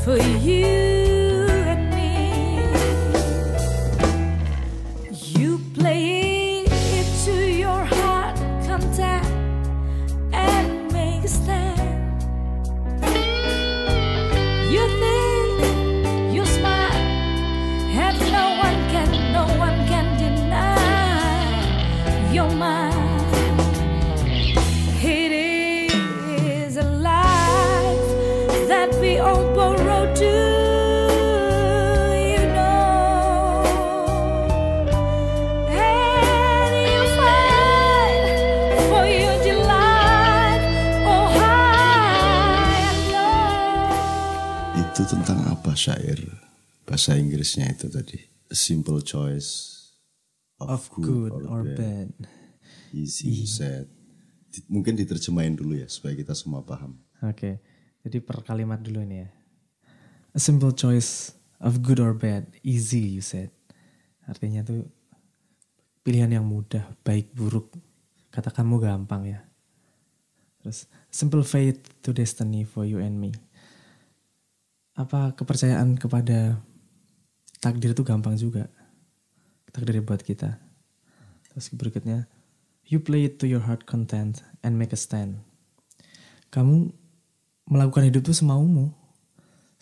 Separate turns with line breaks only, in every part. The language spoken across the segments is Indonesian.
for you and me. You play it to your heart content and make a stand. You think you smile and no one can deny your mind. It is a life that we all borrow, do you know? And you fight for your delight, oh high and low.
Itu tentang apa syair bahasa Inggrisnya itu tadi? A simple choice
Of good or bad.
Easy said. Mungkin diterjemahin dulu ya supaya kita semua paham.
Oke, jadi per kalimat dulu ini ya. A simple choice of good or bad, easy you said. Artinya tuh pilihan yang mudah, baik buruk. Katakanmu gampang ya. Terus simple faith to destiny for you and me. Apa kepercayaan kepada takdir itu gampang juga. Takdir buat kita. Terus berikutnya, you play it to your heart content and make a stand. Kamu melakukan hidup itu semaumu,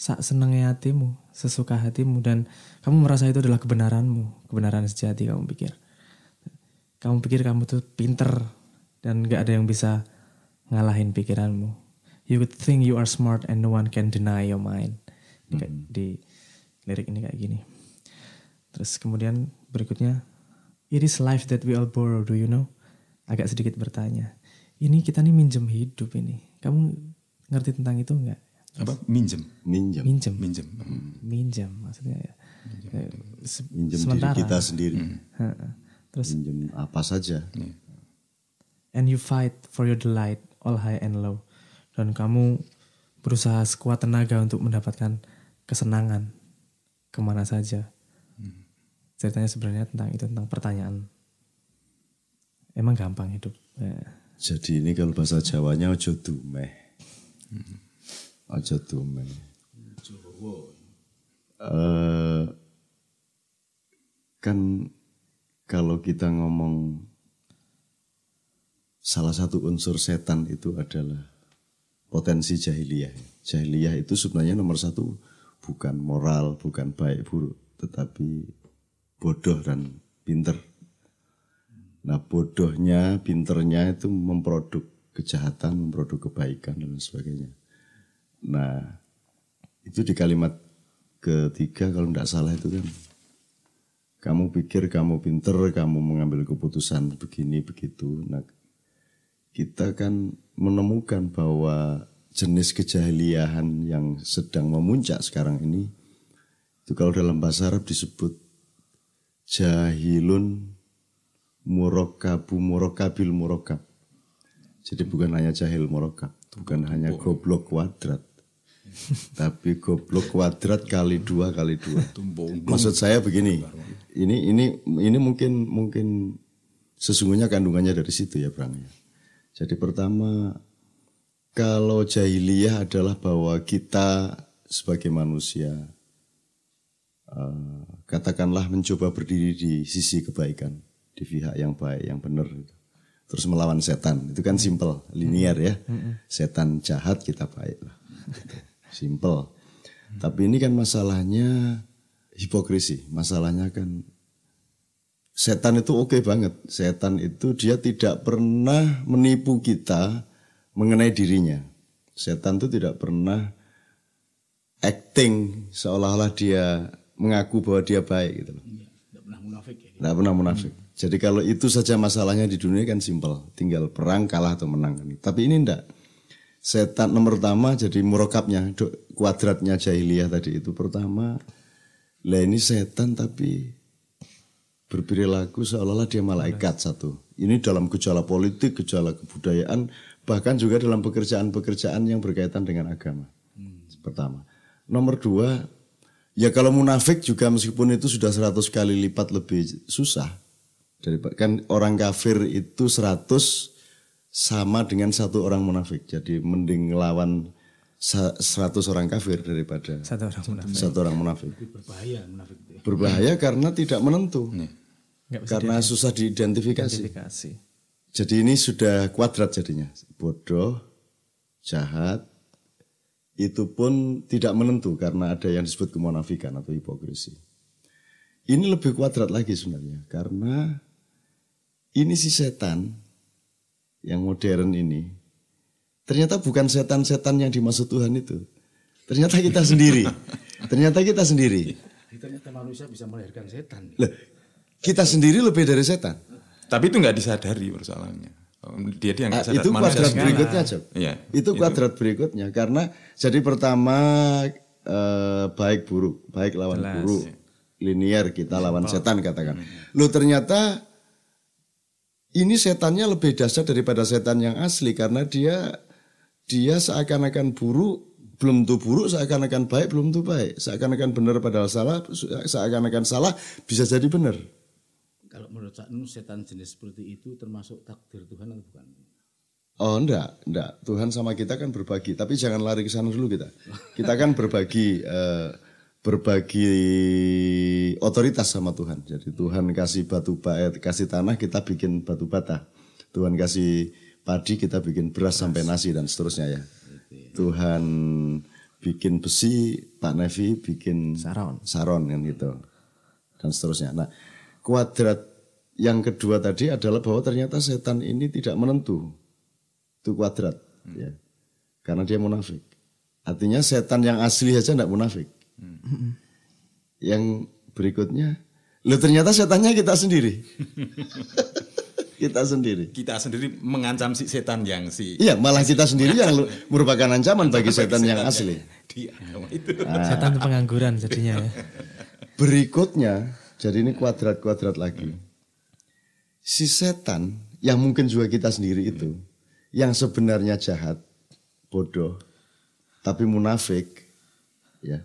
senangnya hatimu, sesuka hatimu, dan kamu merasa itu adalah kebenaranmu, kebenaran sejati kamu pikir. Kamu pikir kamu tuh pinter dan gak ada yang bisa ngalahin pikiranmu. You would think you are smart and no one can deny your mind. Di lirik ini kayak gini. Terus kemudian berikutnya, it is life that we all borrow, do you know? Agak sedikit bertanya. Ini kita nih minjem hidup ini. Kamu ngerti tentang itu enggak?
Apa? Minjem.
Minjem maksudnya ya.
Minjem
Sementara.
diri kita sendiri.
Terus
Minjem apa saja.
and you fight for your delight all high and low. Dan kamu berusaha sekuat tenaga untuk mendapatkan kesenangan kemana saja. Ceritanya sebenarnya tentang itu, tentang pertanyaan. Emang gampang hidup.
Jadi ini kalau bahasa Jawanya ojo dumeh. Ojo dumeh. Kan kalau kita ngomong salah satu unsur setan itu adalah potensi jahiliyah. Jahiliyah itu sebenarnya nomor satu bukan moral, bukan baik buruk, tetapi bodoh dan pinter. Nah bodohnya, pinternya itu memproduk kejahatan, memproduk kebaikan dan sebagainya. Nah itu di kalimat ketiga kalau tidak salah itu kan, kamu pikir kamu pinter, kamu mengambil keputusan begini begitu. Nah kita kan menemukan bahwa jenis kejahiliahan yang sedang memuncak sekarang ini, itu kalau dalam bahasa Arab disebut jahilun murakabil murakab. Jadi bukan hanya jahil murakab, bukan hanya goblok kuadrat, tapi goblok kuadrat kali 2 kali 2. Maksud saya begini, ini mungkin sesungguhnya kandungannya dari situ ya Bang. Jadi pertama, kalau jahiliyah adalah bahwa kita sebagai manusia katakanlah mencoba berdiri di sisi kebaikan, di pihak yang baik, yang benar gitu. Terus melawan setan, itu kan simple, linear ya. Setan jahat, kita baik lah. Simple. Tapi ini kan masalahnya hipokrisi. Masalahnya kan setan itu oke banget. Setan itu dia tidak pernah menipu kita mengenai dirinya. Setan itu tidak pernah acting seolah-olah dia mengaku bahwa dia baik gitu loh.
Tidak pernah munafik ya.
Tidak pernah munafik. Jadi kalau itu saja masalahnya di dunia kan simpel. Tinggal perang, kalah atau menang. Tapi ini enggak. Setan nomor pertama jadi murakabnya, kuadratnya jahiliyah tadi itu pertama. Lah ini setan tapi berperilaku seolah-olah dia malaikat satu. Ini dalam gejala politik, gejala kebudayaan, bahkan juga dalam pekerjaan-pekerjaan yang berkaitan dengan agama. Pertama. Nomor 2, ya kalau munafik juga meskipun itu sudah 100 kali lipat lebih susah. Kan orang kafir itu 100 sama dengan 1 orang munafik. Jadi mending ngelawan 100 orang kafir daripada
Satu orang munafik.
satu orang munafik.
Berbahaya munafik itu.
Berbahaya karena tidak menentu.
Nggak bisa
Karena susah diidentifikasi.
diidentifikasi.
Jadi ini sudah kuadrat jadinya. Bodoh, jahat, itu pun tidak menentu karena ada yang disebut kemunafikan atau hipokrisi. Ini lebih kuadrat lagi sebenarnya. Karena ini si setan yang modern ini, ternyata bukan setan-setan yang dimaksud Tuhan itu. Ternyata kita sendiri. Ternyata kita sendiri.
Ternyata manusia bisa melahirkan setan.
Loh, kita sendiri lebih dari setan.
Tapi itu nggak disadari persoalannya. Dia nggak sadar.
Itu
manusia
kuadrat
segala.
berikutnya, Job.
Iya,
Itu kuadrat berikutnya. Karena jadi pertama baik buruk, baik lawan buruk. Linier kita lawan setan katakan. Loh ternyata ini setannya lebih dahsyat daripada setan yang asli. Karena dia seakan-akan buruk, belum tentu buruk, seakan-akan baik, belum tentu baik. Seakan-akan benar padahal salah, seakan-akan salah, bisa jadi benar.
Kalau menurut Saknu setan jenis seperti itu termasuk takdir Tuhan atau bukan?
Oh enggak. Tuhan sama kita kan berbagi, tapi jangan lari ke sana dulu kita. Kita kan berbagi otoritas sama Tuhan. Jadi Tuhan kasih kasih tanah, kita bikin batu bata. Tuhan kasih padi, kita bikin beras sampai nasi dan seterusnya ya. Tuhan bikin besi, Pak Nevi bikin saron kan gitu. Dan seterusnya. Nah, kuadrat yang kedua tadi adalah bahwa ternyata setan ini tidak menentu. Itu kuadrat ya. Karena dia munafik. Artinya setan yang asli aja tidak munafik. Yang berikutnya, ternyata setannya kita sendiri. Kita sendiri
mengancam si setan yang
Iya, malah kita sendiri yang merupakan ancaman bagi setan yang asli.
Setan itu pengangguran jadinya ya.
Berikutnya, jadi ini kuadrat-kuadrat lagi. Si setan yang mungkin juga kita sendiri itu, yang sebenarnya jahat, bodoh, tapi munafik, ya.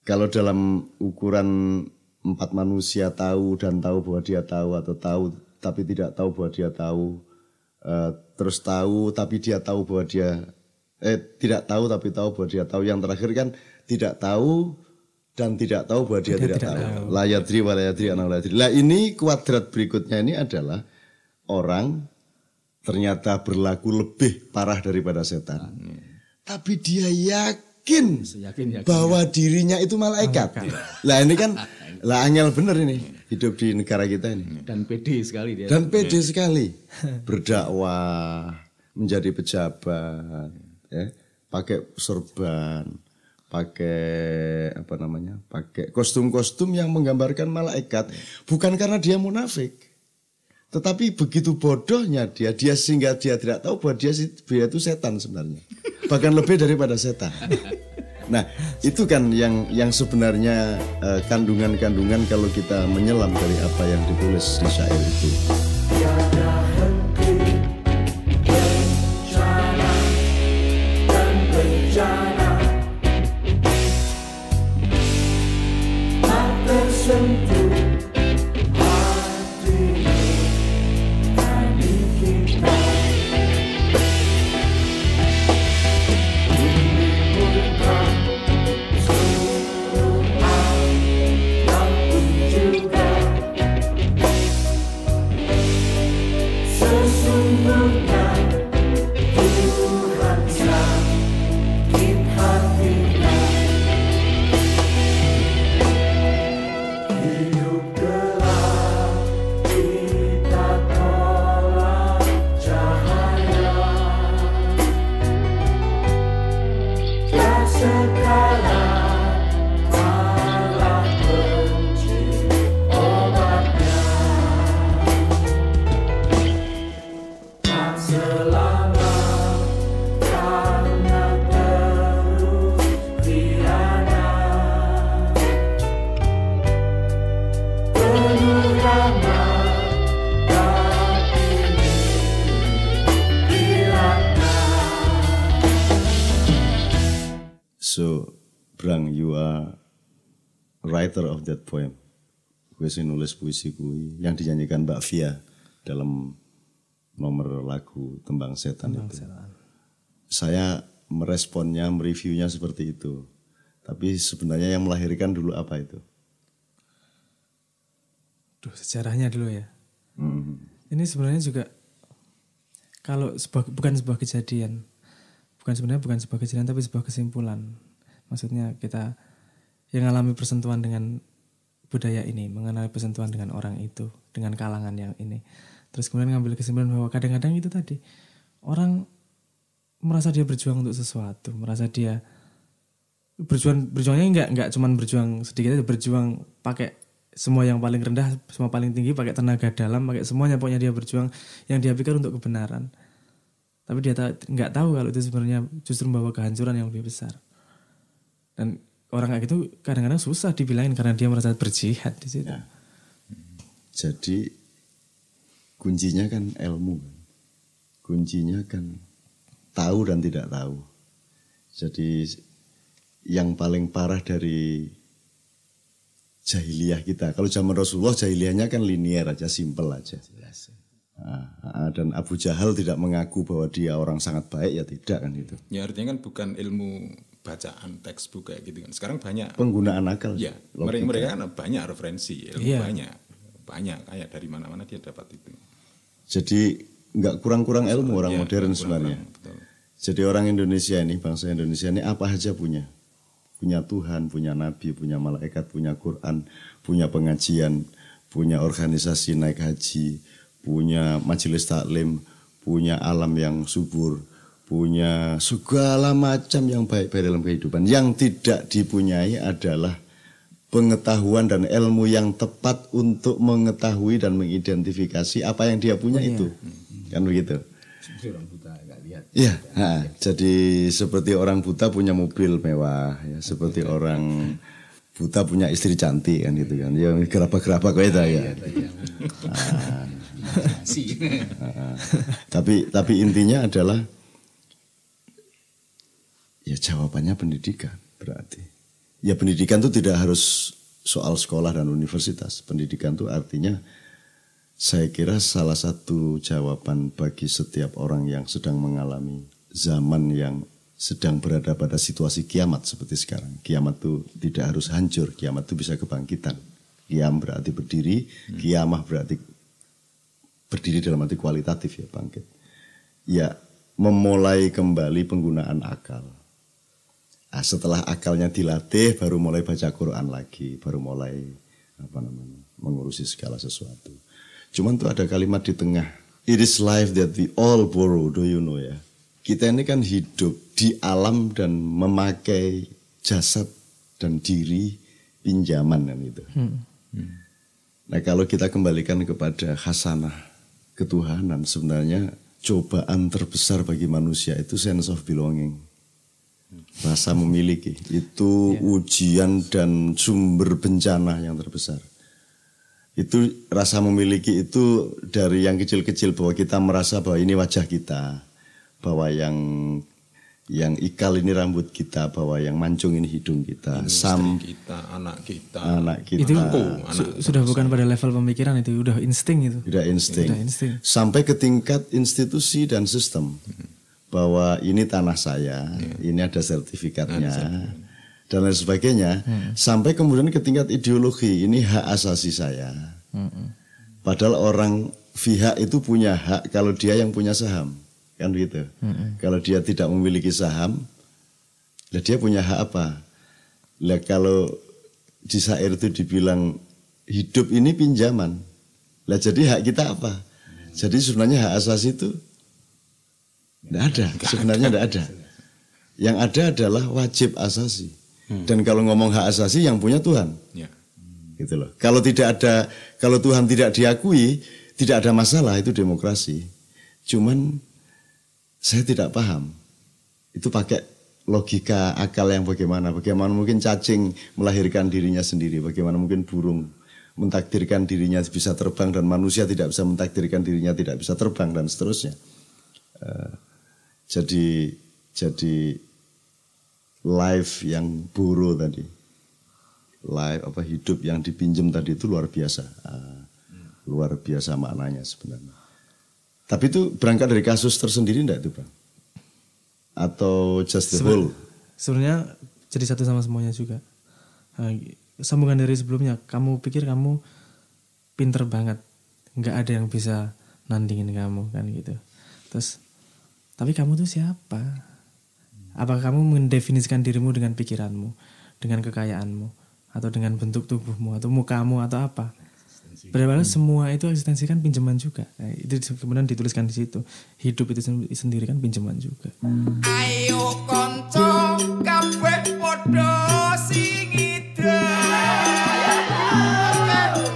Kalau dalam ukuran 4 manusia tahu dan tahu bahwa dia tahu atau tahu tapi tidak tahu bahwa dia tahu, terus tahu tapi dia tahu bahwa dia tidak tahu tapi tahu bahwa dia tahu. Yang terakhir kan tidak tahu dan tidak tahu bahwa dia tidak tahu. La yadri wa la yadri ana la yadri. Lah ini kuadrat berikutnya ini adalah orang ternyata berlaku lebih parah daripada setan. Tapi dia yakin bahwa dirinya itu malaikat. Lah ini kan angel bener ini hidup di negara kita ini.
Dan pede sekali dia.
Dan pede sekali berdakwah, menjadi pejabat, ya, pakai sorban, pakai pakai kostum-kostum yang menggambarkan malaikat, bukan karena dia munafik, tetapi begitu bodohnya dia sehingga dia tidak tahu bahwa dia itu setan sebenarnya, bahkan lebih daripada setan. Nah itu kan yang sebenarnya kandungan-kandungan kalau kita menyelam dari apa yang ditulis di syair itu. So, Brang, you are writer of that poem. Gue sih nulis puisi kui yang dinyanyikan Mbak Via dalam nomor lagu Tembang Setan itu. Saya meresponnya, mereviewnya seperti itu. Tapi sebenarnya yang melahirkan dulu apa itu?
Sejarahnya dulu ya. Ini sebenarnya juga kalau bukan sebuah kejadian, bukan sebuah kejadian tapi sebuah kesimpulan. Maksudnya kita yang mengalami persentuhan dengan budaya ini, mengenali persentuhan dengan orang itu, dengan kalangan yang ini. Terus kemudian ngambil kesimpulan bahwa kadang-kadang itu tadi orang merasa dia berjuang untuk sesuatu, merasa dia berjuangnya nggak cuman berjuang sedikit aja, berjuang pakai semua yang paling rendah, semua paling tinggi, pakai tenaga dalam, pakai semuanya, pokoknya dia berjuang yang dia pikir untuk kebenaran. Tapi dia nggak tahu kalau itu sebenarnya justru membawa kehancuran yang lebih besar. Dan orang kayak gitu kadang-kadang susah dibilangin karena dia merasa berjihad di situ.
Ya. Jadi kuncinya kan ilmu. Kuncinya kan tahu dan tidak tahu. Jadi yang paling parah dari jahiliyah kita. Kalau zaman Rasulullah jahiliyahnya kan linear aja, simple aja. Dan Abu Jahal tidak mengaku bahwa dia orang sangat baik, ya tidak kan itu.
Ya artinya kan bukan ilmu bacaan textbook kayak gitu kan. Sekarang banyak
penggunaan akal.
Ya, mereka kan banyak referensi, ilmu banyak kayak dari mana-mana dia dapat itu.
Jadi nggak kurang-kurang ilmu orang modern sebenarnya.
Betul.
Jadi orang Indonesia ini, bangsa Indonesia ini apa aja punya. Punya Tuhan, punya Nabi, punya malaikat, punya Quran, punya pengajian, punya organisasi naik haji, punya majelis taklim, punya alam yang subur, punya segala macam yang baik-baik dalam kehidupan. Yang tidak dipunyai adalah pengetahuan dan ilmu yang tepat untuk mengetahui dan mengidentifikasi apa yang dia punya itu. Kan begitu.
Orang buta nggak lihat.
Iya, jadi seperti orang buta punya mobil mewah, ya, seperti orang buta punya istri cantik kan gitu kan. Ya gerabak-gerabak kayak itu ya. Tapi intinya adalah ya jawabannya pendidikan berarti. Ya pendidikan itu tidak harus soal sekolah dan universitas. Pendidikan itu artinya saya kira salah satu jawaban bagi setiap orang yang sedang mengalami zaman yang sedang berada pada situasi kiamat seperti sekarang. Kiamat itu tidak harus hancur, kiamat itu bisa kebangkitan. Kiam berarti berdiri, kiamah berarti berdiri dalam arti kualitatif ya, bangkit. Ya, memulai kembali penggunaan akal. Nah, setelah akalnya dilatih baru mulai baca Quran lagi, baru mulai mengurusi segala sesuatu. Cuman tuh ada kalimat di tengah. It is life that we all borrow, do you know ya. Kita ini kan hidup di alam dan memakai jasad dan diri pinjaman kan itu. Nah kalau kita kembalikan kepada khasanah ketuhanan, sebenarnya cobaan terbesar bagi manusia itu sense of belonging. Rasa memiliki. Itu ujian dan sumber bencana yang terbesar. Itu rasa memiliki itu dari yang kecil-kecil bahwa kita merasa bahwa ini wajah kita, bahwa yang ikal ini rambut kita, bahwa yang mancung ini hidung kita,
istri kita, anak kita.
Itu sudah bukan pada level pemikiran, itu udah insting itu.
Udah insting. Sampai ke tingkat institusi dan sistem, bahwa ini tanah saya, ini ada sertifikatnya. Dan lain sebagainya, sampai kemudian ke tingkat ideologi, ini hak asasi saya. Padahal orang pihak itu punya hak kalau dia yang punya saham, kan begitu. Kalau dia tidak memiliki saham, lah dia punya hak apa? Lah kalau di syair itu dibilang hidup ini pinjaman, lah jadi hak kita apa? Jadi sebenarnya hak asasi itu tidak ada, sebenarnya tidak ada. Yang ada adalah wajib asasi. Dan kalau ngomong hak asasi yang punya Tuhan, gitu loh. Kalau Tuhan tidak diakui, tidak ada masalah, itu demokrasi. Cuman saya tidak paham, itu pakai logika akal yang bagaimana mungkin cacing melahirkan dirinya sendiri, bagaimana mungkin burung mentakdirkan dirinya bisa terbang dan manusia tidak bisa mentakdirkan dirinya tidak bisa terbang dan seterusnya. Jadi life yang buru tadi, hidup yang dipinjam tadi itu luar biasa maknanya sebenarnya. Tapi itu berangkat dari kasus tersendiri enggak itu Bang? atau just the whole?
Sebenarnya jadi satu sama semuanya juga. Sambungan dari sebelumnya, kamu pikir kamu pinter banget, nggak ada yang bisa nandingin kamu kan gitu. Terus, tapi kamu tuh siapa? Apakah kamu mendefinisikan dirimu dengan pikiranmu, dengan kekayaanmu, atau dengan bentuk tubuhmu, atau mukamu, atau apa? Padahal semua itu eksistensi kan pinjaman juga. Itu kemudian dituliskan di situ. Hidup itu sendiri kan pinjaman juga.
Ayo konco kabeh padha sing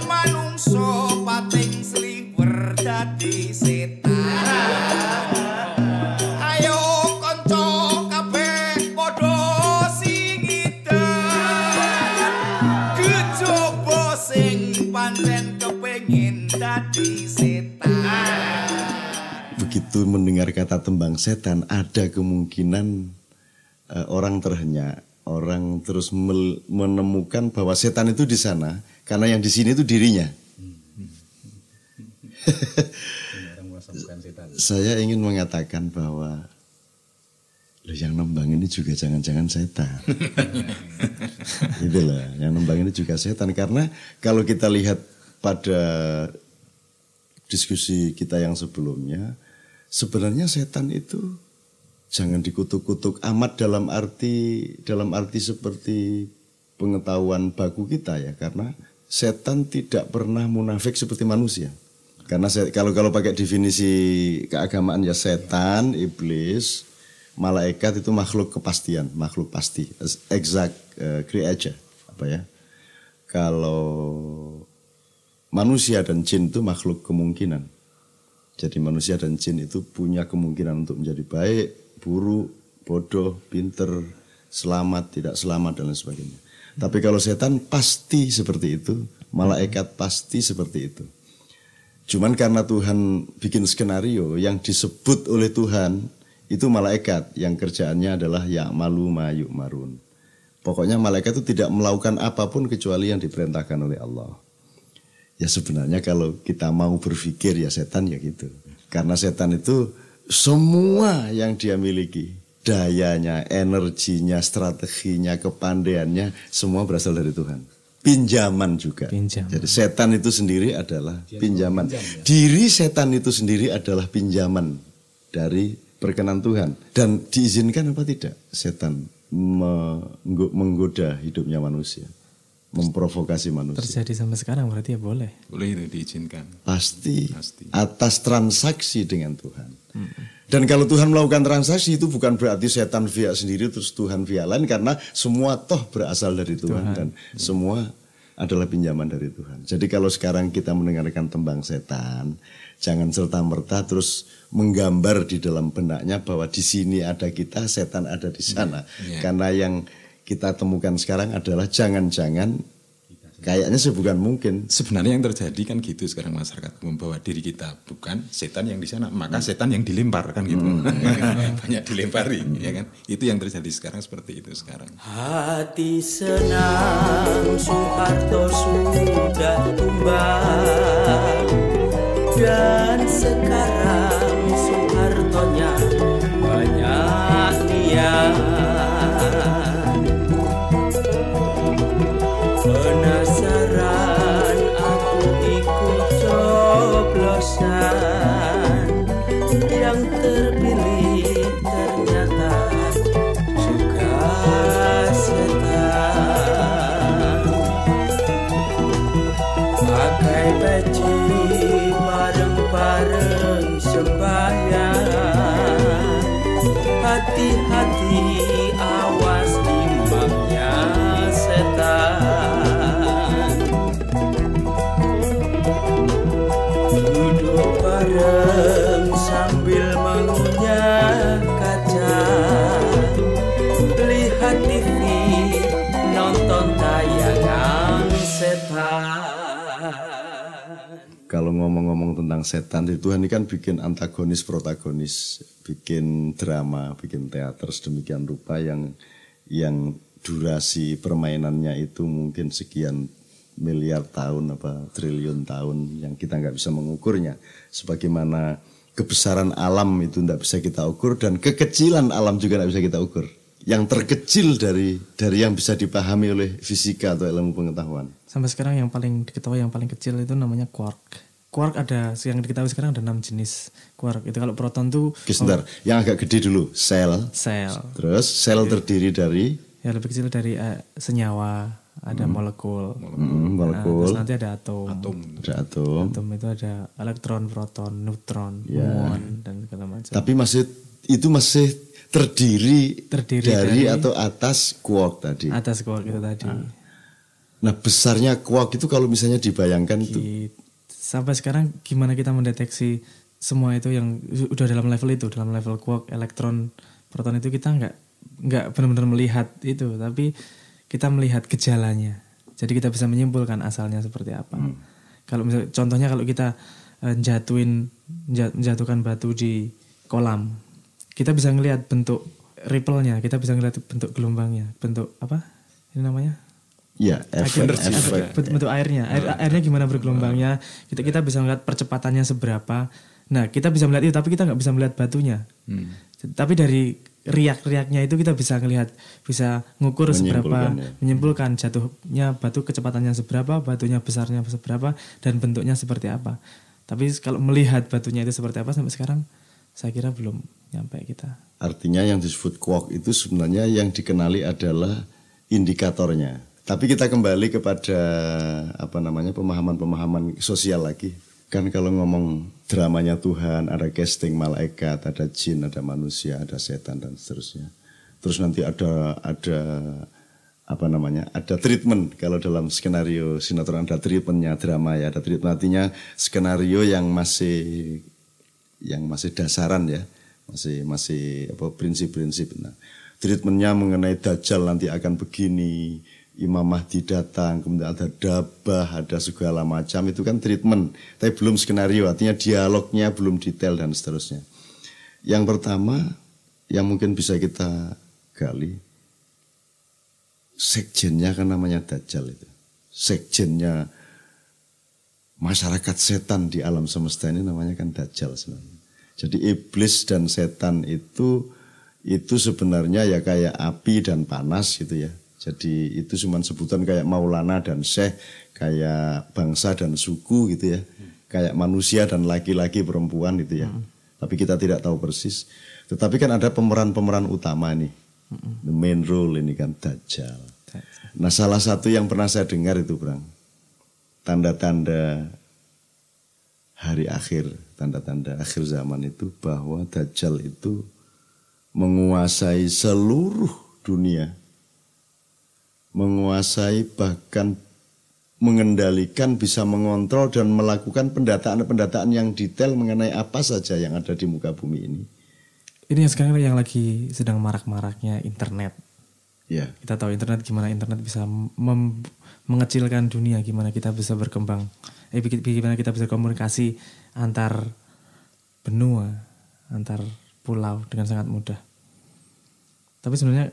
manungso pating sliwer dadi setan. Ayo konco kabeh padha sing kejaba sing pancen kepengin dadi setan.
Begitu mendengar kata tembang setan, ada kemungkinan orang terhenyak, orang terus menemukan bahwa setan itu di sana, karena yang di sini itu dirinya. Saya ingin mengatakan bahwa yang nembang ini juga jangan-jangan setan. Itulah, yang nembang ini juga setan, karena kalau kita lihat pada diskusi kita yang sebelumnya, sebenarnya setan itu jangan dikutuk-kutuk amat dalam arti seperti pengetahuan baku kita ya, karena setan tidak pernah munafik seperti manusia. Karena kalau pakai definisi keagamaan ya, setan, iblis, malaikat itu makhluk kepastian, makhluk pasti, exact creature, apa ya? Kalau manusia dan jin itu makhluk kemungkinan. Jadi manusia dan jin itu punya kemungkinan untuk menjadi baik, buruk, bodoh, pinter, selamat, tidak selamat, dan lain sebagainya. Tapi kalau setan pasti seperti itu, malaikat pasti seperti itu. Cuman karena Tuhan bikin skenario yang disebut oleh Tuhan, itu malaikat yang kerjaannya adalah ya'malu ma yu'marun. Pokoknya malaikat itu tidak melakukan apapun kecuali yang diperintahkan oleh Allah. Ya sebenarnya kalau kita mau berpikir ya setan ya gitu. Karena setan itu semua yang dia miliki, dayanya, energinya, strateginya, kepandaiannya, semua berasal dari Tuhan. Pinjaman juga. Pinjaman. Jadi setan itu sendiri adalah pinjaman. Diri setan itu sendiri adalah pinjaman dari perkenan Tuhan. Dan diizinkan apa tidak setan menggoda hidupnya manusia, memprovokasi manusia.
Terjadi sampai sekarang berarti ya boleh.
Boleh itu diizinkan.
Pasti. Atas transaksi dengan Tuhan. Dan kalau Tuhan melakukan transaksi itu bukan berarti setan via sendiri terus Tuhan via lain, karena semua toh berasal dari Tuhan. Dan semua adalah pinjaman dari Tuhan. Jadi kalau sekarang kita mendengarkan tembang setan, jangan serta-merta terus menggambar di dalam benaknya bahwa di sini ada kita, setan ada di sana. Karena yang kita temukan sekarang adalah jangan-jangan kayaknya sih bukan mungkin.
Sebenarnya yang terjadi kan gitu sekarang, masyarakat membawa diri kita bukan setan yang di sana, maka setan yang dilempar kan gitu. Banyak dilempari ya kan. Itu yang terjadi sekarang, seperti itu sekarang.
Hati senang Soeharto sudah tumbang, dan sekarang Soehartonya banyak niat. Penasaran aku ikut coblosan, yang terpilih ternyata juga setan. Pakai peci bareng-bareng sembahyang, hati-hati awas imamnya setan. Duduk bareng sambil mengunyah kaca, lihat TV, nonton tayangan setan.
Kalau ngomong-ngomong tentang setan, Tuhan ini kan bikin antagonis, protagonis, bikin drama, bikin teater sedemikian rupa yang durasi permainannya itu mungkin sekian miliar tahun apa triliun tahun yang kita nggak bisa mengukurnya. Sebagaimana kebesaran alam itu tidak bisa kita ukur dan kekecilan alam juga tidak bisa kita ukur. Yang terkecil dari yang bisa dipahami oleh fisika atau ilmu pengetahuan.
Sampai sekarang yang paling diketahui yang paling kecil itu namanya quark. Quark ada yang diketahui sekarang ada 6 jenis quark. Itu kalau proton tuh
Sebentar, yang agak gede dulu, sel. Terus sel terdiri dari
ya lebih kecil dari senyawa, ada molekul.
Molekul.
Terus nanti ada atom.
Ada atom.
Atom itu ada elektron, proton, neutron, muon dan segala macam.
Tapi itu masih terdiri dari atau atas quark tadi.
Atas quark itu tadi.
Nah, besarnya quark itu kalau misalnya dibayangkan itu.
Sampai sekarang gimana kita mendeteksi semua itu yang udah dalam level itu, dalam level quark, elektron, proton itu kita nggak benar-benar melihat itu, tapi kita melihat gejalanya. Jadi kita bisa menyimpulkan asalnya seperti apa. Kalau misalnya contohnya kalau kita menjatuhkan batu di kolam, kita bisa ngelihat bentuk ripple-nya, kita bisa ngelihat bentuk gelombangnya, bentuk apa ini namanya?
Ya, efek.
Bentuk airnya, airnya gimana bergelombangnya. Kita bisa melihat percepatannya seberapa. Nah, kita bisa melihat itu, tapi kita nggak bisa melihat batunya. Tapi dari riak-riaknya itu kita bisa ngelihat, bisa ngukur seberapa, menyimpulkan jatuhnya batu kecepatannya seberapa, batunya besarnya seberapa, dan bentuknya seperti apa. Tapi kalau melihat batunya itu seperti apa sampai sekarang, saya kira belum nyampe kita.
Artinya yang disebut quark itu sebenarnya yang dikenali adalah indikatornya. Tapi kita kembali kepada pemahaman-pemahaman sosial lagi. Kan kalau ngomong dramanya Tuhan, ada casting malaikat, ada jin, ada manusia, ada setan dan seterusnya. Terus nanti ada treatment. Kalau dalam skenario sinetron ada treatmentnya, drama ya, ada treatment. Artinya skenario yang masih dasaran ya, masih prinsip-prinsip. Nah, treatmentnya mengenai Dajjal nanti akan begini, Imam Mahdi datang, kemudian ada dabah, ada segala macam, itu kan treatment. Tapi belum skenario, artinya dialognya belum detail dan seterusnya. Yang pertama, yang mungkin bisa kita gali, sekjennya kan namanya Dajjal itu. Sekjennya masyarakat setan di alam semesta ini namanya kan Dajjal sebenarnya. Jadi iblis dan setan itu sebenarnya ya kayak api dan panas gitu ya. Jadi itu cuma sebutan kayak Maulana dan Syekh, kayak bangsa dan suku gitu ya. Kayak manusia dan laki-laki perempuan gitu ya. Tapi kita tidak tahu persis. Tetapi kan ada pemeran-pemeran utama nih. The main role ini kan Dajjal. Nah, salah satu yang pernah saya dengar itu, Bang, tanda-tanda hari akhir, tanda-tanda akhir zaman itu bahwa Dajjal itu menguasai seluruh dunia. Menguasai, bahkan mengendalikan, bisa mengontrol dan melakukan pendataan-pendataan yang detail mengenai apa saja yang ada di muka bumi ini.
Ini yang sekarang yang lagi sedang marak-maraknya internet.
Ya.
Kita tahu gimana internet bisa mengecilkan dunia, gimana kita bisa berkembang, gimana kita bisa komunikasi antar benua, antar pulau dengan sangat mudah. Tapi sebenarnya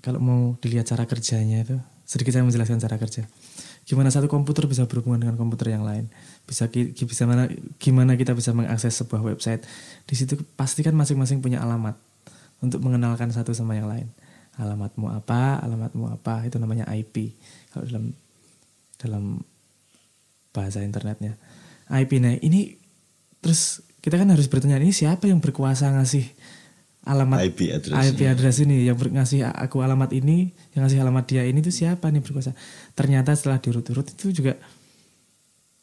kalau mau dilihat cara kerjanya itu, sedikit saya menjelaskan cara kerja. Gimana satu komputer bisa berhubungan dengan komputer yang lain. Gimana kita bisa mengakses sebuah website. Di situ pasti kan masing-masing punya alamat untuk mengenalkan satu sama yang lain. Alamatmu apa, itu namanya IP. Kalau dalam bahasa internetnya. IP, nah ini terus kita kan harus bertanya, ini siapa yang berkuasa ngasih alamat IP address ini, yang ngasih aku alamat ini, yang ngasih alamat dia ini, itu siapa nih berkuasa. Ternyata setelah diurut-urut itu juga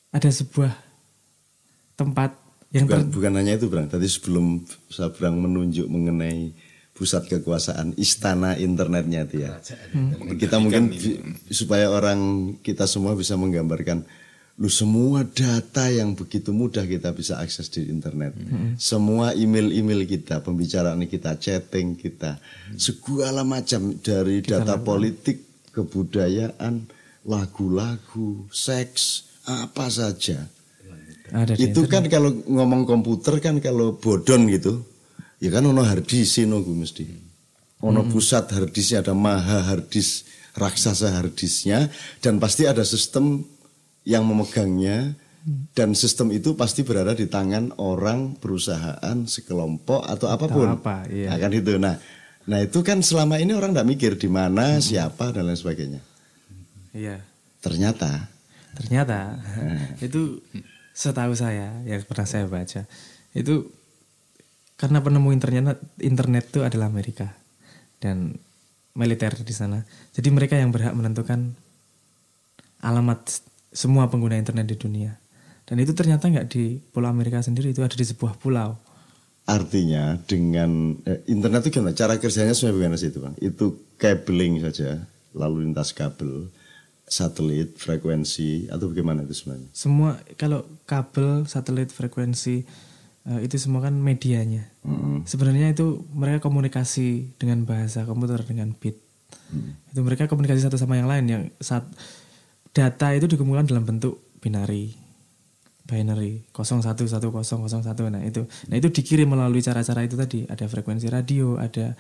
ada sebuah tempat yang
bukan hanya itu, Bang. Tadi sebelum saya menunjuk mengenai pusat kekuasaan, istana internetnya itu ya. Kita mungkin supaya orang kita semua bisa menggambarkan, semua data yang begitu mudah kita bisa akses di internet. Semua email kita, pembicaraan kita, chatting kita, segala macam dari data politik, kebudayaan, lagu-lagu, seks, apa saja. Itu kan kalau ngomong komputer kan kalau bodon gitu, ya kan ono harddisk mesti. Ono pusat harddisknya, ada maha harddisk, raksasa harddisknya, dan pasti ada sistem yang memegangnya, Dan sistem itu pasti berada di tangan orang, perusahaan, sekelompok atau apapun.
apa, iya.
Nah, kan itu. Nah itu kan selama ini orang tidak mikir di mana, siapa dan lain sebagainya.
Iya.
Ternyata
itu setahu saya yang pernah saya baca itu karena penemu internet itu adalah Amerika dan militer di sana. Jadi mereka yang berhak menentukan alamat semua pengguna internet di dunia. Dan itu ternyata nggak di Pulau Amerika sendiri, itu ada di sebuah pulau.
artinya dengan internet itu gimana? Cara kerjanya sebenarnya bagaimana sih itu Bang? Itu cabling saja, lalu lintas kabel, satelit, frekuensi, atau bagaimana itu sebenarnya?
Semua kalau kabel, satelit, frekuensi itu semua kan medianya. Sebenarnya itu mereka komunikasi dengan bahasa komputer, dengan bit. Itu mereka komunikasi satu sama yang lain. Yang data itu dikumpulkan dalam bentuk binary 011001. Nah itu dikirim melalui cara-cara itu tadi. Ada frekuensi radio, ada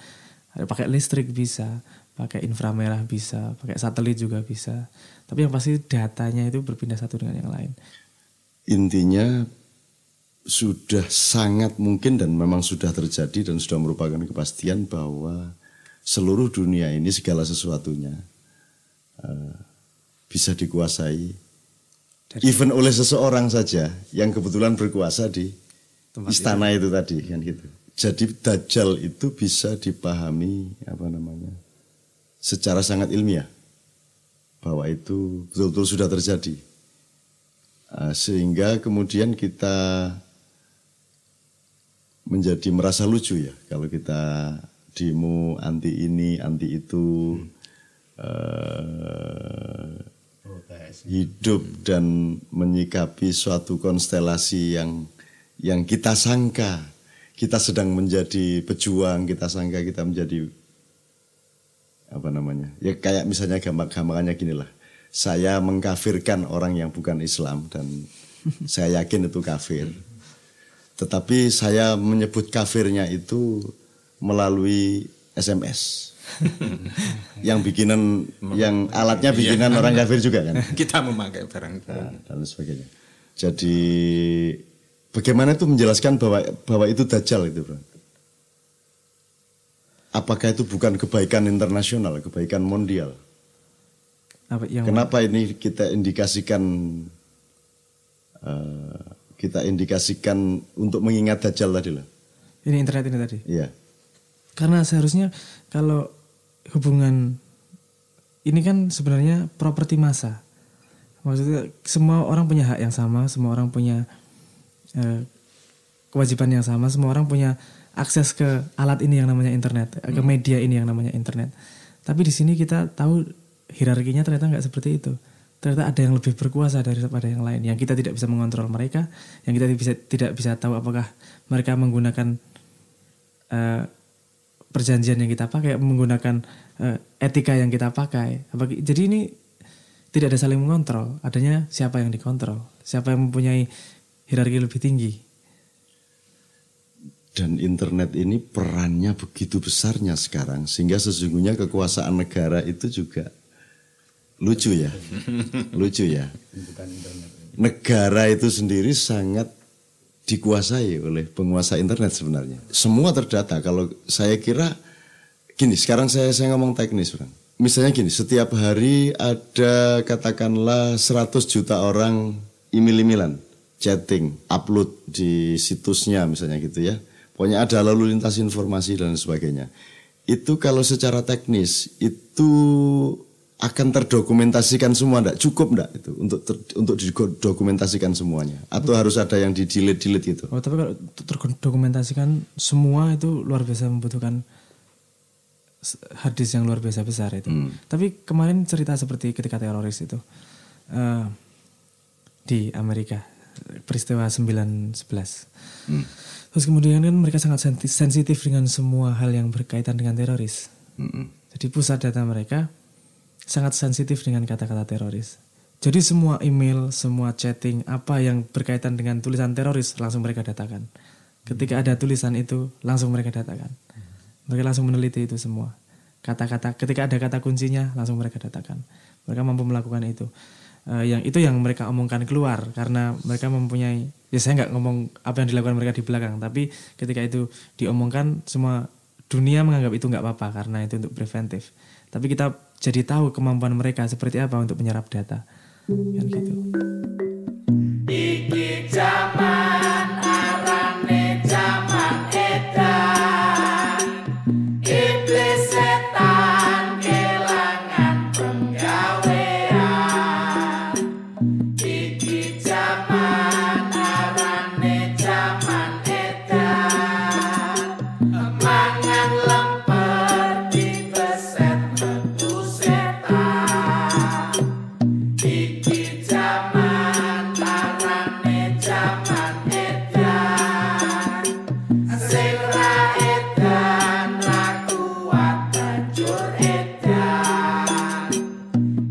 pakai listrik bisa, pakai inframerah bisa, pakai satelit juga bisa. Tapi yang pasti datanya itu berpindah satu dengan yang lain.
Intinya sudah sangat mungkin dan memang sudah terjadi dan sudah merupakan kepastian bahwa seluruh dunia ini segala sesuatunya bisa dikuasai even oleh seseorang saja yang kebetulan berkuasa di tempat istana itu tadi kan gitu. Jadi Dajjal itu bisa dipahami secara sangat ilmiah bahwa itu betul-betul sudah terjadi. Sehingga kemudian kita menjadi merasa lucu ya kalau kita demo anti ini, anti itu, hidup dan menyikapi suatu konstelasi yang kita sangka kita sedang menjadi pejuang, kita sangka kita menjadi ya kayak misalnya gambarannya ginilah, saya mengkafirkan orang yang bukan Islam dan saya yakin itu kafir, tetapi saya menyebut kafirnya itu melalui SMS. Yang bikinan, yang alatnya bikinan orang kafir juga kan.
Kita memakai barang
dan sebagainya. Jadi bagaimana itu menjelaskan bahwa itu Dajjal itu, Bro? Apakah itu bukan kebaikan internasional, kebaikan mondial? Kenapa ini kita indikasikan untuk mengingat Dajjal tadi lah?
Ini internet ini tadi?
Iya.
Karena seharusnya kalau hubungan ini kan sebenarnya properti massa. Maksudnya semua orang punya hak yang sama, semua orang punya kewajiban yang sama, semua orang punya akses ke alat ini yang namanya internet, ke media ini yang namanya internet. Tapi di sini kita tahu hierarkinya ternyata nggak seperti itu. Ternyata ada yang lebih berkuasa daripada yang lain, yang kita tidak bisa mengontrol mereka, yang kita tidak bisa tahu apakah mereka menggunakan perjanjian yang kita pakai, menggunakan etika yang kita pakai. Jadi ini tidak ada saling mengontrol, adanya siapa yang dikontrol, siapa yang mempunyai hierarki lebih tinggi.
Dan internet ini perannya begitu besarnya sekarang, sehingga sesungguhnya kekuasaan negara itu juga lucu ya. Negara itu sendiri sangat dikuasai oleh penguasa internet sebenarnya. Semua terdata. Kalau saya kira gini, sekarang saya ngomong teknis, Bang. Misalnya gini, setiap hari ada katakanlah 100 juta orang email-emailan, chatting, upload di situsnya misalnya gitu ya. Pokoknya ada lalu lintas informasi dan sebagainya. Itu kalau secara teknis itu akan terdokumentasikan semua, enggak? Cukup enggak itu untuk didokumentasikan semuanya? Atau harus ada yang di-delete gitu?
Oh, tapi kalau terdokumentasikan semua itu luar biasa membutuhkan hadis yang luar biasa besar itu. Tapi kemarin cerita seperti ketika teroris itu di Amerika, peristiwa 9/11. Terus kemudian kan mereka sangat sensitif dengan semua hal yang berkaitan dengan teroris. Jadi pusat data mereka sangat sensitif dengan kata-kata teroris. Jadi semua email, semua chatting, apa yang berkaitan dengan tulisan teroris langsung mereka datakan. Ketika ada tulisan itu langsung mereka datakan. Mereka langsung meneliti itu semua. Kata-kata, ketika ada kata kuncinya langsung mereka datakan. Mereka mampu melakukan itu. yang itu yang mereka omongkan keluar karena mereka mempunyai, ya saya nggak ngomong apa yang dilakukan mereka di belakang, tapi ketika itu diomongkan semua dunia menganggap itu nggak apa-apa karena itu untuk preventif. Tapi kita jadi tahu kemampuan mereka seperti apa untuk menyerap data, kan gitu.
Iki zaman arane zaman edan, iblis setan kelangan penggawean. Iki zaman arane zaman edan, mangan lemper dibeset metu setan. Iki zaman arane zaman edan, sing ra edan ra kuat banjur edan.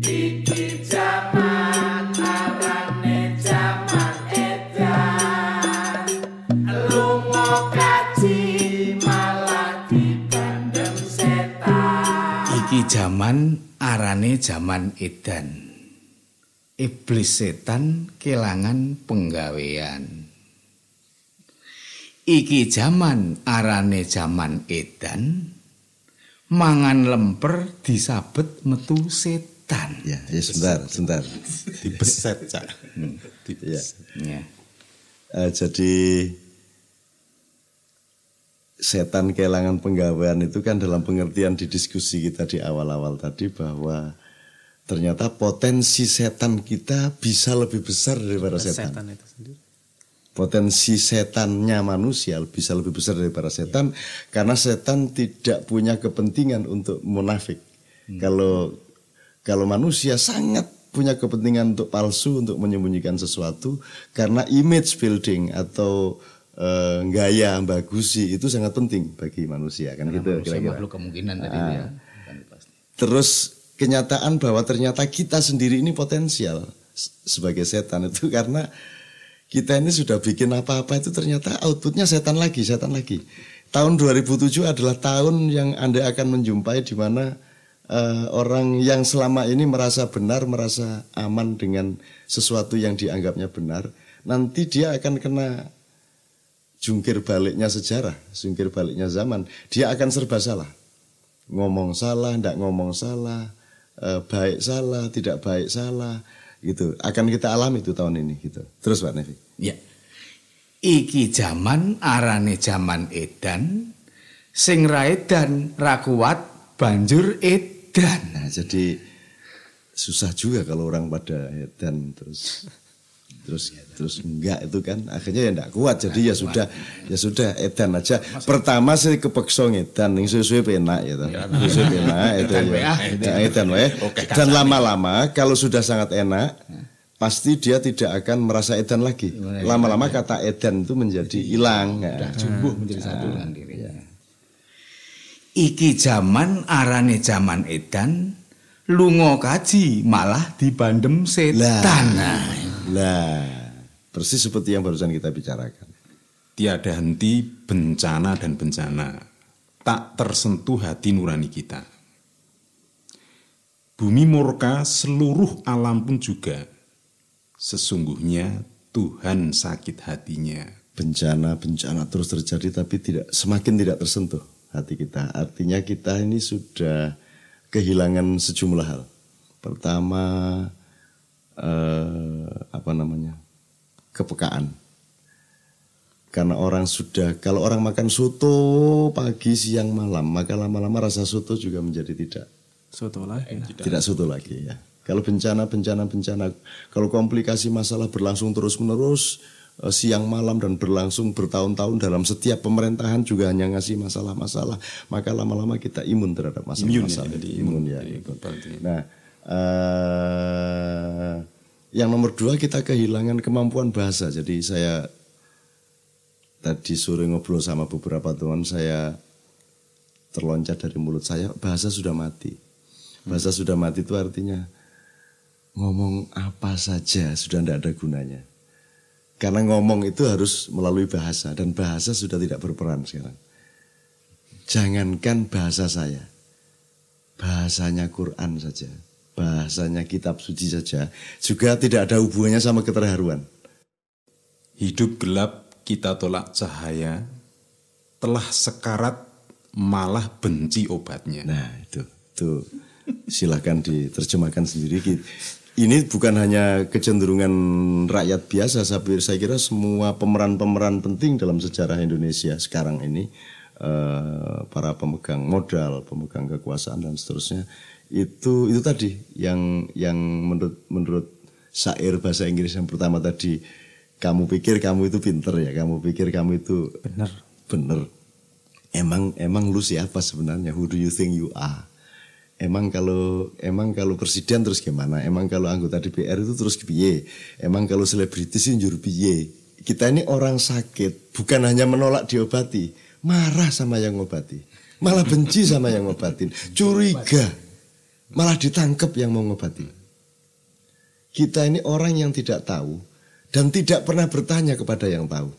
Iki zaman arane zaman edan, lunga kaji malah dibandem setan.
Iki zaman arane zaman edan. Iblis setan kelangan penggawean. Iki zaman arane zaman edan. Mangan lemper disabet metu setan.
Ya, sebentar.
Dibeset, Cak.
Ya.
Ya.
Jadi setan kelangan penggawean itu kan dalam pengertian di diskusi kita di awal-awal tadi bahwa ternyata potensi setan kita bisa lebih besar daripada setan.
Itu sendiri.
Potensi setannya manusia bisa lebih besar daripada setan karena setan tidak punya kepentingan untuk munafik. Kalau manusia sangat punya kepentingan untuk palsu, untuk menyembunyikan sesuatu karena image building atau gaya bagusi itu sangat penting bagi manusia kan gitu kira-kira.
Makhluk kemungkinan tadi itu ya. Kan pasti.
Terus kenyataan bahwa ternyata kita sendiri ini potensial sebagai setan itu karena kita ini sudah bikin apa-apa itu ternyata outputnya setan lagi. Tahun 2007 adalah tahun yang Anda akan menjumpai di mana orang yang selama ini merasa benar, merasa aman dengan sesuatu yang dianggapnya benar, nanti dia akan kena jungkir baliknya sejarah, jungkir baliknya zaman. Dia akan serba salah. Ngomong salah, tidak ngomong salah, baik salah, tidak baik salah, gitu. Akan kita alami itu tahun ini, gitu. Terus Pak Nevi.
Ya. Iki zaman arane zaman edan, sing ra edan ra kuat banjur edan.
Nah, jadi susah juga kalau orang pada edan terus enggak itu kan akhirnya ya enggak kuat jadi ya sudah edan aja. Pertama sih kepeksa edan ning suwe-suwe penak ya toh. Suwe penak itu ya. Edan wae. Dan lama-lama kalau sudah sangat enak pasti dia tidak akan merasa edan lagi. Lama-lama kata edan itu menjadi hilang.
Sudah jumbuh menjadi satu dengan dirinya. Iki zaman arane zaman edan, lunga kaji malah dibandem setan.
Lah, persis seperti yang barusan kita bicarakan.
Tiada henti bencana dan bencana, tak tersentuh hati nurani kita. Bumi murka, seluruh alam pun juga. Sesungguhnya Tuhan sakit hatinya.
Bencana terus terjadi tapi semakin tidak tersentuh hati kita. Artinya kita ini sudah kehilangan sejumlah hal. Pertama, kepekaan. Karena kalau orang makan soto pagi, siang, malam, maka lama-lama rasa soto juga menjadi tidak soto lagi ya. Kalau bencana, kalau komplikasi masalah berlangsung terus-menerus, siang malam dan berlangsung bertahun-tahun dalam setiap pemerintahan juga hanya ngasih masalah-masalah, maka lama-lama kita imun terhadap masalah-masalah. Imun ya. Nah, yang nomor 2 kita kehilangan kemampuan bahasa. Jadi saya tadi sore ngobrol sama beberapa teman, saya terloncat dari mulut saya, bahasa sudah mati. Bahasa sudah mati itu artinya ngomong apa saja sudah tidak ada gunanya. Karena ngomong itu harus melalui bahasa dan bahasa sudah tidak berperan sekarang. Jangankan bahasa saya, bahasanya Quran saja, bahasanya kitab suci saja juga tidak ada hubungannya sama keterharuan.
Hidup gelap kita tolak cahaya, telah sekarat malah benci obatnya.
Nah itu silakan diterjemahkan sendiri. Ini bukan hanya kecenderungan rakyat biasa, saya kira semua pemeran-pemeran penting dalam sejarah Indonesia sekarang ini, para pemegang modal, pemegang kekuasaan dan seterusnya, itu tadi yang menurut syair bahasa Inggris yang pertama tadi, kamu pikir kamu itu pinter ya, kamu pikir kamu itu bener. Emang lu siapa sebenarnya? Who do you think you are? Emang kalau presiden terus gimana? Emang kalau anggota DPR itu terus piye? Emang kalau selebritis njur piye? Kita ini orang sakit, bukan hanya menolak diobati, marah sama yang ngobati, malah benci sama yang ngobatin, curiga, malah ditangkap yang mau ngobati. Kita ini orang yang tidak tahu dan tidak pernah bertanya kepada yang tahu.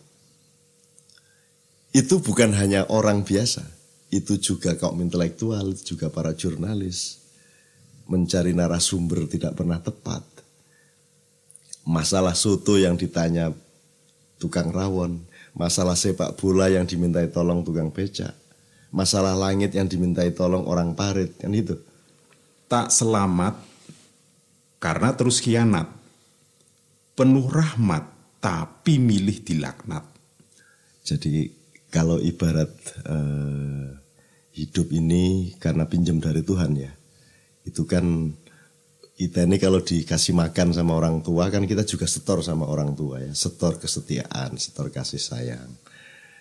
Itu bukan hanya orang biasa, itu juga kaum intelektual, itu juga para jurnalis. Mencari narasumber tidak pernah tepat. Masalah soto yang ditanya tukang rawon, masalah sepak bola yang dimintai tolong tukang becak, masalah langit yang dimintai tolong orang parit, kan itu.
Tak selamat karena terus khianat, penuh rahmat tapi milih dilaknat.
Jadi kalau ibarat hidup ini karena pinjam dari Tuhan ya, itu kan kita ini kalau dikasih makan sama orang tua kan kita juga setor sama orang tua ya, setor kesetiaan, setor kasih sayang,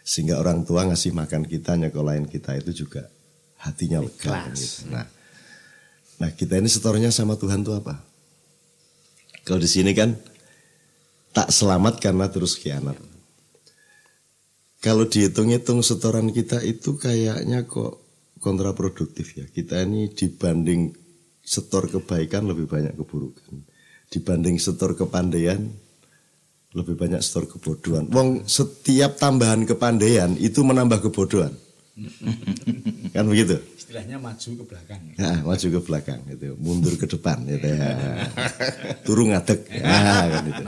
sehingga orang tua ngasih makan kita, nyekolahin kita itu juga hatinya lega gitu. Nah kita ini setornya sama Tuhan tuh apa? Kalau di sini kan tak selamat karena terus khianat. Kalau dihitung-hitung setoran kita itu kayaknya kok kontraproduktif ya. Kita ini dibanding setor kebaikan lebih banyak keburukan. Dibanding setor kepandaian lebih banyak setor kebodohan. Wong setiap tambahan kepandaian itu menambah kebodohan. Kan begitu?
Istilahnya maju ke belakang.
Nah, maju ke belakang gitu, mundur ke depan gitu ya. Turun ngadeg. Ya, kan gitu.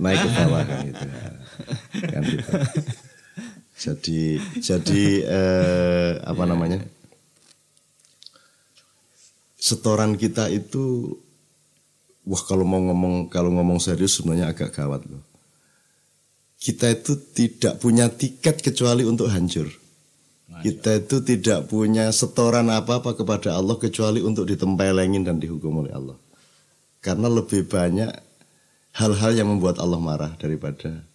Naik ke bawah kan gitu. Kan gitu. Jadi apa namanya? Setoran kita itu wah kalau ngomong serius sebenarnya agak gawat loh. Kita itu tidak punya tiket kecuali untuk hancur. Kita itu tidak punya setoran apa-apa kepada Allah kecuali untuk ditempelengin dan dihukum oleh Allah. Karena lebih banyak hal-hal yang membuat Allah marah daripada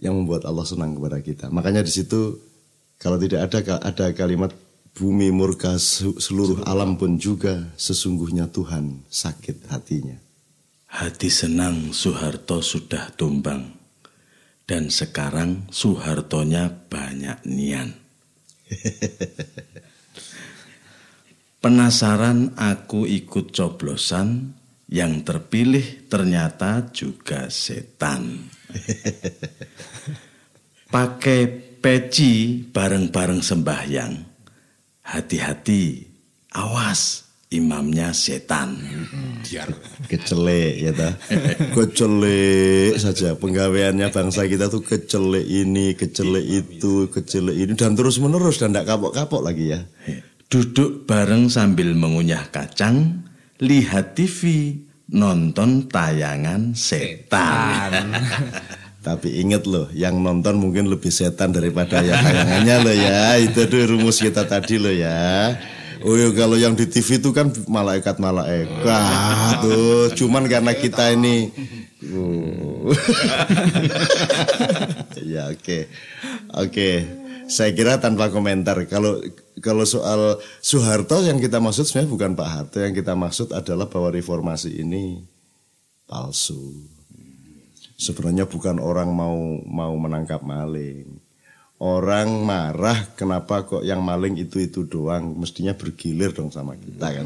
yang membuat Allah senang kepada kita. Makanya di situ kalau tidak ada kalimat bumi murka seluruh alam pun juga sesungguhnya Tuhan sakit hatinya.
Hati senang Soeharto sudah tumbang dan sekarang Soehartonya banyak nian. Penasaran aku ikut coblosan, yang terpilih ternyata juga setan. Pakai peci bareng-bareng sembahyang. Hati-hati, awas imamnya setan.
Kecelek ya ta. Kecelek saja penggaweannya bangsa kita tuh kecelek ini, kecelek itu, kecelek ini dan terus menerus dan tidak kapok-kapok lagi ya.
Duduk bareng sambil mengunyah kacang, lihat TV, nonton tayangan setan.
Tapi ingat loh, yang nonton mungkin lebih setan daripada yang tayangannya loh ya. Itu tuh rumus kita tadi loh ya. Oh ya, kalau yang di TV itu kan malaikat tuh. Cuman karena kita ini ya oke. Saya kira tanpa komentar. Kalau soal Soeharto yang kita maksud sebenarnya bukan Pak Harto. Yang kita maksud adalah bahwa reformasi ini palsu. Sebenarnya bukan orang mau menangkap maling. Orang marah kenapa kok yang maling itu doang. Mestinya bergilir dong sama kita kan.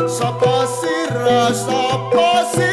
Sapa sira, sapa